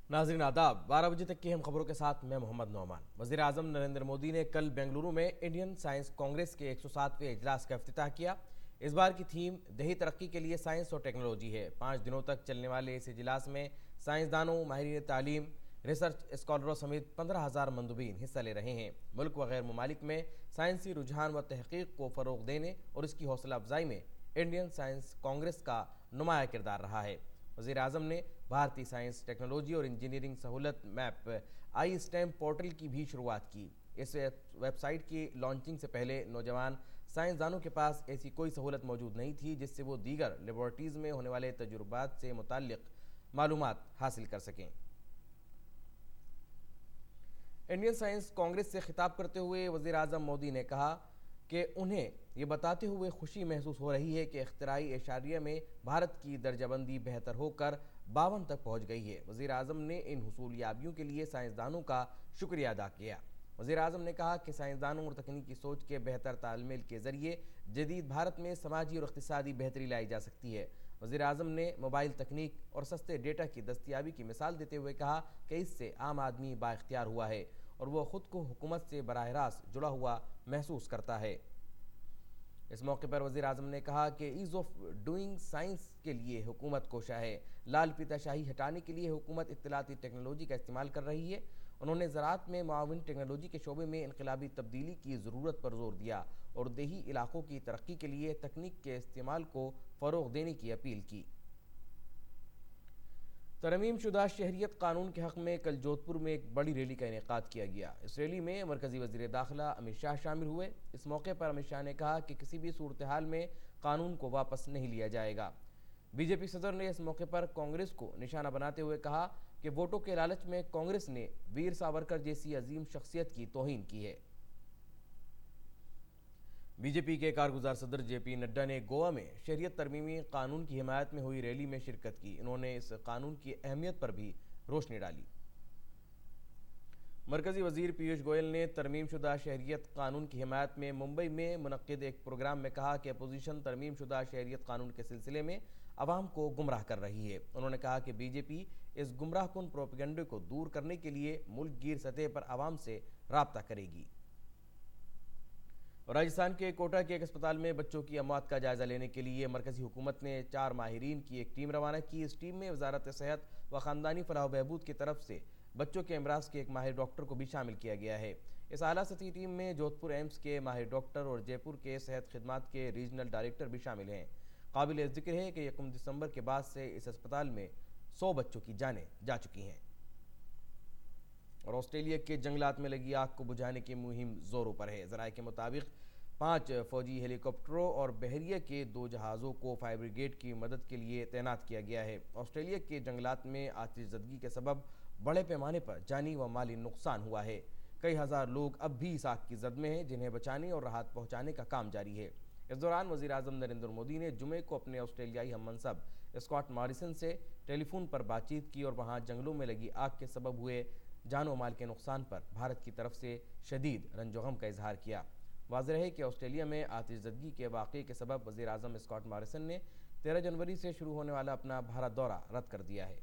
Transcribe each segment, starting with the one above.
नाज़रीन आदाब, 12 बजे तक की हम खबरों के साथ मैं मोहम्मद नौमान। वज़ीर आज़म नरेंद्र मोदी ने कल बेंगलुरु में इंडियन साइंस कांग्रेस के 107वें इजलास का इफ्तिताह किया। इस बार की थीम देही तरक्की के लिए साइंस और टेक्नोलॉजी है। 5 दिनों तक चलने वाले इस इजलास में साइंसदानों, माहिरीन तालीम, रिसर्च स्कॉलरों समेत 15,000 मंदुबीन हिस्सा ले रहे हैं। मुल्क व गैर ममालिक में साइंसी रुझान व तहकीक को फ़रोग़ देने और इसकी हौसला अफजाई में इंडियन साइंस कांग्रेस का नुमाया किरदार रहा है। वज़ीर आज़म ने भारतीय साइंस, टेक्नोलॉजी और इंजीनियरिंग सहूलत मैप आई स्टेम पोर्टल की भी शुरुआत की। इस वेबसाइट की लॉन्चिंग से पहले नौजवान साइंसदानों के पास ऐसी कोई सहूलत मौजूद नहीं थी जिससे वो दीगर लेबॉरेटरीज़ में होने वाले तजुर्बात से मुताल्लिक़ मालूमात हासिल कर सकें। इंडियन साइंस कांग्रेस से खिताब करते हुए वज़ीर आज़म मोदी ने कहा कि उन्हें ये बताते हुए खुशी महसूस हो रही है कि इख्तिराई एशारिया में भारत की दर्जाबंदी बेहतर होकर 52 तक पहुंच गई है। वज़ीर आज़म ने इन हुसूलियाबियों के लिए साइंसदानों का शुक्रिया अदा किया। वज़ीर आज़म ने कहा कि साइंसदानों और तकनीकी सोच के बेहतर तालमेल के ज़रिए जदीद भारत में समाजी और इक़्तिसादी बेहतरी लाई जा सकती है। वज़ीर आज़म ने मोबाइल तकनीक और सस्ते डेटा की दस्तियाबी की मिसाल देते हुए कहा कि इससे आम आदमी बाइख्तियार हुआ है और वह ख़ुद को हुकूमत से बराह रास्त जुड़ा हुआ महसूस करता है। इस मौके पर वज़ीर आज़म ने कहा कि ईज़ ऑफ डूइंग साइंस के लिए हुकूमत कोशा है। लाल फीताशाही हटाने के लिए हुकूमत इत्तलाती टेक्नोलॉजी का इस्तेमाल कर रही है। उन्होंने ज़राअत में मुआविन टेक्नोलॉजी के शोबे में इनकलाबी तब्दीली की ज़रूरत पर जोर दिया और देही इलाकों की तरक्की के लिए तकनीक के इस्तेमाल को फ़रोग़ देने की अपील की। तरमीम शुदा शहरियत कानून के हक़ में कल जोधपुर में एक बड़ी रैली का इनेकाद किया गया। इस रैली में मरकज़ी वज़ीर दाखिला अमित शाह शामिल हुए। इस मौके पर अमित शाह ने कहा कि किसी भी सूरत हाल में कानून को वापस नहीं लिया जाएगा। बीजेपी सदर ने इस मौके पर कांग्रेस को निशाना बनाते हुए कहा कि वोटों के लालच में कांग्रेस ने वीर सावरकर जैसी अजीम शख्सियत की तौहीन की है। बीजेपी के कारगुजार सदर जेपी नड्डा ने गोवा में शहरियत तरमीमी कानून की हिमायत में हुई रैली में शिरकत की। उन्होंने इस कानून की अहमियत पर भी रोशनी डाली। मरकज़ी वज़ीर पीयूष गोयल ने तरमीम शुदा शहरियत कानून की हिमायत में मुंबई में मुनक्किद एक प्रोग्राम में कहा कि अपोजिशन तरमीम शुदा शहरियत कानून के सिलसिले में अवाम को गुमराह कर रही है। उन्होंने कहा कि बीजेपी इस गुमराह कुन प्रोपेगेंडे को दूर करने के लिए मुल्क गिर सतह पर अवाम से राब्ता करेगी। राजस्थान के कोटा के एक अस्पताल में बच्चों की अमवात का जायजा लेने के लिए मरकज़ी हुकूमत ने 4 माहिरीन की एक टीम रवाना की। इस टीम में वजारत सेहत व ख़ानदानी फलाह बहबूद की तरफ से बच्चों के अमराज के एक माहिर डॉक्टर को भी शामिल किया गया है। इस आला सतही टीम में जोधपुर एम्स के माहिर डॉक्टर और जयपुर के सेहत खिदमात के रीजनल डायरेक्टर भी शामिल हैं। काबिल ज़िक्र है कि 1 दिसंबर के बाद से इस अस्पताल में 100 बच्चों की जानें जा चुकी हैं। और ऑस्ट्रेलिया के जंगलात में लगी आग को बुझाने की मुहिम जोरों पर है। ज़राए के मुताबिक 5 फौजी हेलीकॉप्टरों और बहरिया के 2 जहाज़ों को फायर ब्रिगेड की मदद के लिए तैनात किया गया है। ऑस्ट्रेलिया के जंगलात में आतिशज़दगी के सबब बड़े पैमाने पर जानी व माली नुकसान हुआ है। कई हज़ार लोग अब भी इस आग की जद में हैं जिन्हें बचाने और राहत पहुँचाने का काम जारी है। इस दौरान वज़ीर आज़म नरेंद्र मोदी ने जुमे को अपने ऑस्ट्रेलियाई हम मनसब स्कॉट मॉरिसन से टेलीफोन पर बातचीत की और वहाँ जंगलों में लगी आग के सबब हुए जानो माल के नुकसान पर भारत की तरफ से शदीद रंजो गम का इजहार किया। वाज़ेह है कि ऑस्ट्रेलिया में आतिशज़दगी के वाक़े के सबब वज़ीर आज़म स्कॉट मॉरिसन ने 13 जनवरी से शुरू होने वाला अपना भारत दौरा रद्द कर दिया है।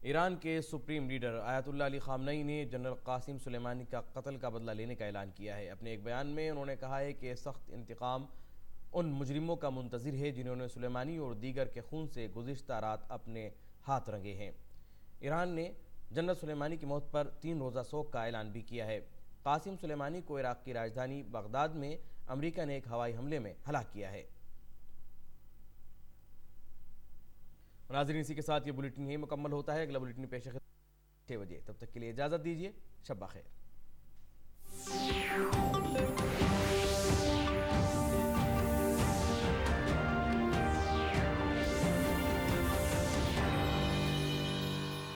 ईरान के सुप्रीम लीडर आयतुल्लाह अली ख़ामनई ने जनरल क़ासिम सुलेमानी का कत्ल का बदला लेने का ऐलान किया है। अपने एक बयान में उन्होंने कहा है कि सख्त इंतकाम उन मुजरिमों का मुंतज़िर है जिन्होंने सुलेमानी और दीगर के खून से गुज़िश्ता रात अपने हाथ रंगे हैं। ईरान ने जनरल सुलेमानी की मौत पर 3 रोज़ा शोक का ऐलान भी किया है। क़ासिम सुलेमानी को इराक़ की राजधानी बगदाद में अमेरिका ने एक हवाई हमले में हलाक किया है। नाज़रीन, इसी के साथ ये बुलेटिन यही मुकम्मल होता है। अगला बुलेटिन पेश 6 बजे। तब तक के लिए इजाज़त दीजिए। शब बख़ैर।